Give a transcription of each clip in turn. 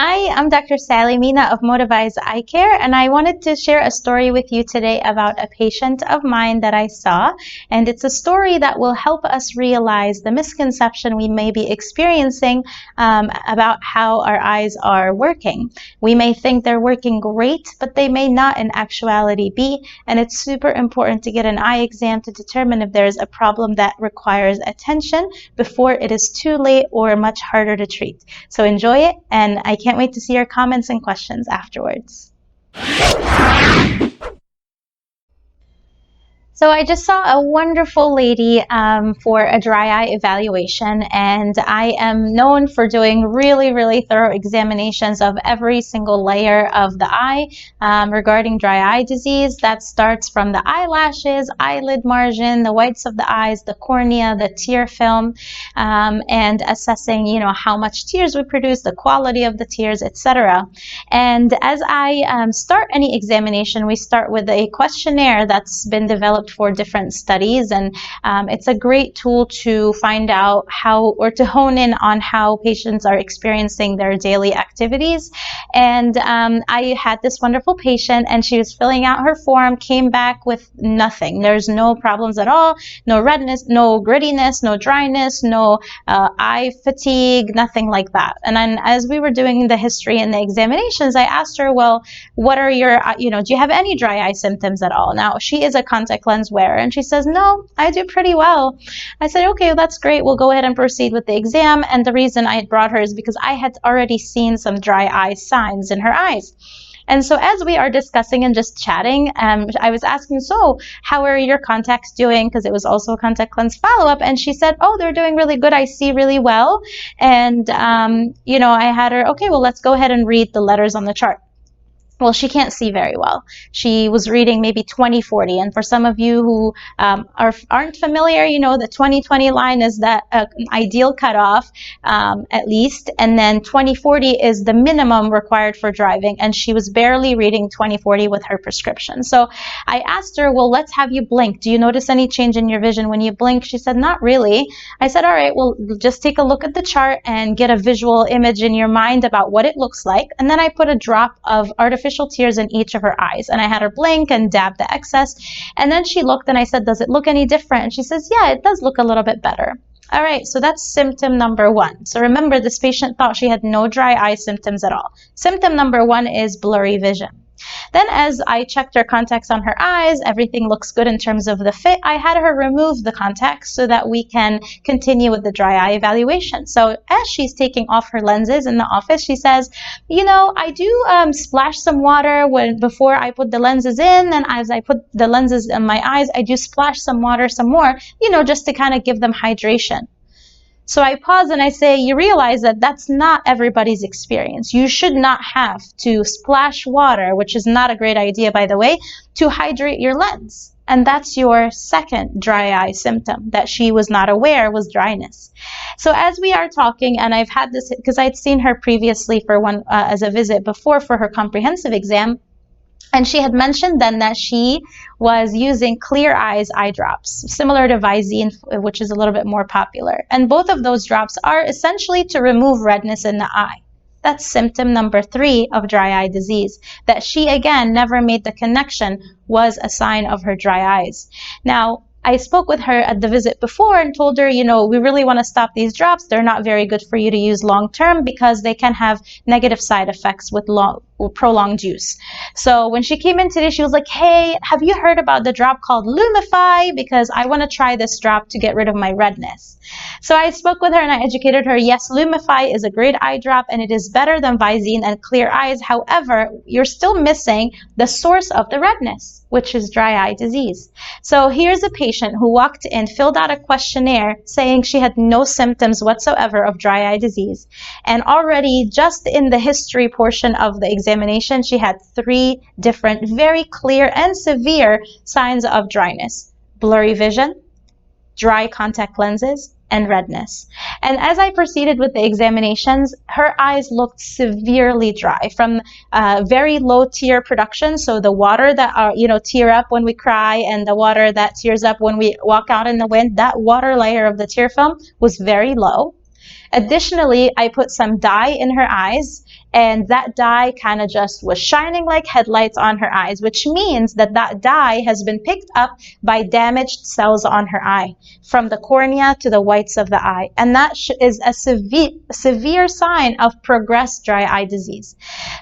Hi, I'm Dr. Sally Mina of Motivize Eye Care, and I wanted to share a story with you today about a patient of mine that I saw. And it's a story that will help us realize the misconception we may be experiencing about how our eyes are working. We may think they're working great, but they may not in actuality be. And it's super important to get an eye exam to determine if there's a problem that requires attention before it is too late or much harder to treat. So enjoy it, and I can't wait to see your comments and questions afterwards. So I just saw a wonderful lady for a dry eye evaluation, and I am known for doing really thorough examinations of every single layer of the eye regarding dry eye disease. That starts from the eyelashes, eyelid margin, the whites of the eyes, the cornea, the tear film, and assessing, how much tears we produce, the quality of the tears, etc. And as I start any examination, we start with a questionnaire that's been developed for different studies, and it's a great tool to find out how, or to hone in on how patients are experiencing their daily activities. And I had this wonderful patient, and she was filling out her form, came back with nothing. There's no problems at all, no redness, no grittiness, no dryness, no eye fatigue, nothing like that. And then as we were doing the history and the examinations, I asked her, well, what are your, do you have any dry eye symptoms at all? Now, she is a contact lens wearer, and she says, no, I do pretty well. I said, okay, well, that's great. We'll go ahead and proceed with the exam. And the reason I had brought her is because I had already seen some dry eye signs in her eyes. And so as we are discussing and just chatting, I was asking, so how are your contacts doing? Because it was also a contact lens follow-up. And she said, oh, they're doing really good. I see really well. And, I had her, okay, well, let's go ahead and read the letters on the chart. Well, she can't see very well. She was reading maybe 20/40. And for some of you who aren't familiar, the 20/20 line is that ideal cutoff, at least. And then 20/40 is the minimum required for driving. And she was barely reading 20/40 with her prescription. So I asked her, well, let's have you blink. Do you notice any change in your vision when you blink? She said, not really. I said, all right, well, just take a look at the chart and get a visual image in your mind about what it looks like. And then I put a drop of artificial tears in each of her eyes, and I had her blink and dab the excess. And then she looked, and I said, does it look any different? And she says, yeah, it does look a little bit better. All right, so that's symptom number one. So remember, this patient thought she had no dry eye symptoms at all. Symptom number one is blurry vision. Then as I checked her contacts on her eyes, everything looks good in terms of the fit. I had her remove the contacts so that we can continue with the dry eye evaluation. So as she's taking off her lenses in the office, she says, I do splash some water before I put the lenses in, and as I put the lenses in my eyes, I do splash some water some more, just to kind of give them hydration. So I pause and I say, you realize that that's not everybody's experience. You should not have to splash water, which is not a great idea, by the way, to hydrate your lens. And that's your second dry eye symptom that she was not aware was dryness. So as we are talking, and I've had this because I'd seen her previously for one as a visit before for her comprehensive exam. And she had mentioned then that she was using Clear Eyes eye drops, similar to Visine, which is a little bit more popular. And both of those drops are essentially to remove redness in the eye. That's symptom number 3 of dry eye disease, that she, again, never made the connection was a sign of her dry eyes. Now, I spoke with her at the visit before and told her, we really want to stop these drops. They're not very good for you to use long term because they can have negative side effects with prolonged use. So when she came in today, she was like, hey, have you heard about the drop called Lumify? Because I want to try this drop to get rid of my redness. So I spoke with her and I educated her, yes, Lumify is a great eye drop and it is better than Visine and Clear Eyes. However, you're still missing the source of the redness, which is dry eye disease. So here's a patient who walked in, filled out a questionnaire saying she had no symptoms whatsoever of dry eye disease. And already just in the history portion of the examination, she had 3 different, very clear and severe signs of dryness: blurry vision, dry contact lenses, and redness. And as I proceeded with the examinations, her eyes looked severely dry from very low tear production. So the water that tear up when we cry and the water that tears up when we walk out in the wind, that water layer of the tear film was very low. Additionally, I put some dye in her eyes, and that dye kind of just was shining like headlights on her eyes, which means that that dye has been picked up by damaged cells on her eye, from the cornea to the whites of the eye. And that is a severe sign of progressed dry eye disease.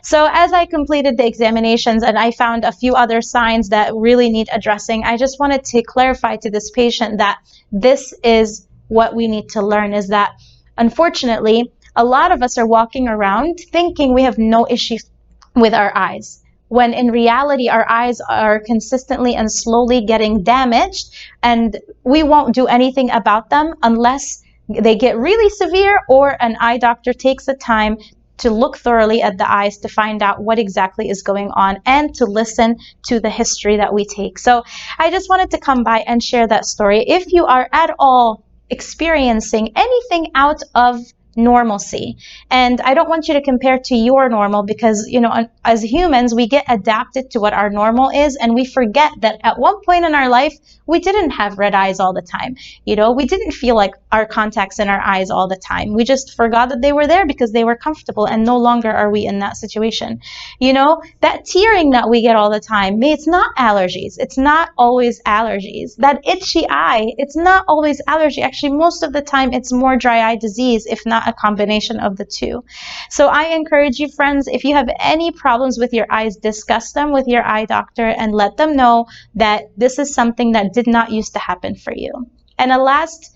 So as I completed the examinations and I found a few other signs that really need addressing, I just wanted to clarify to this patient that this is what we need to learn, is that unfortunately, a lot of us are walking around thinking we have no issues with our eyes, when in reality our eyes are consistently and slowly getting damaged, and we won't do anything about them unless they get really severe or an eye doctor takes the time to look thoroughly at the eyes to find out what exactly is going on and to listen to the history that we take. So I just wanted to come by and share that story. If you are at all experiencing anything out of normalcy, and I don't want you to compare to your normal, because as humans we get adapted to what our normal is, and we forget that at one point in our life we didn't have red eyes all the time. We didn't feel like our contacts in our eyes all the time. We just forgot that they were there because they were comfortable, and no longer are we in that situation. That tearing that we get all the time, it's not allergies. It's not always allergies. That itchy eye, it's not always allergy. Actually, most of the time it's more dry eye disease, if not a combination of the two. So I encourage you, friends, if you have any problems with your eyes, discuss them with your eye doctor and let them know that this is something that did not used to happen for you. And a last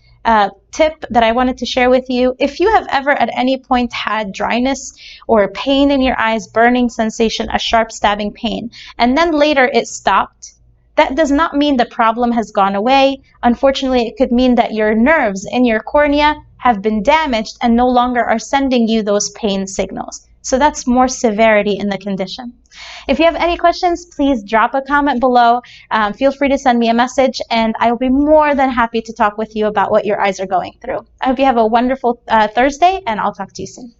tip that I wanted to share with you: if you have ever at any point had dryness or pain in your eyes, burning sensation, a sharp stabbing pain, and then later it stopped, that does not mean the problem has gone away. Unfortunately, it could mean that your nerves in your cornea have been damaged and no longer are sending you those pain signals. So that's more severity in the condition. If you have any questions, please drop a comment below. Feel free to send me a message, and I will be more than happy to talk with you about what your eyes are going through. I hope you have a wonderful Thursday, and I'll talk to you soon.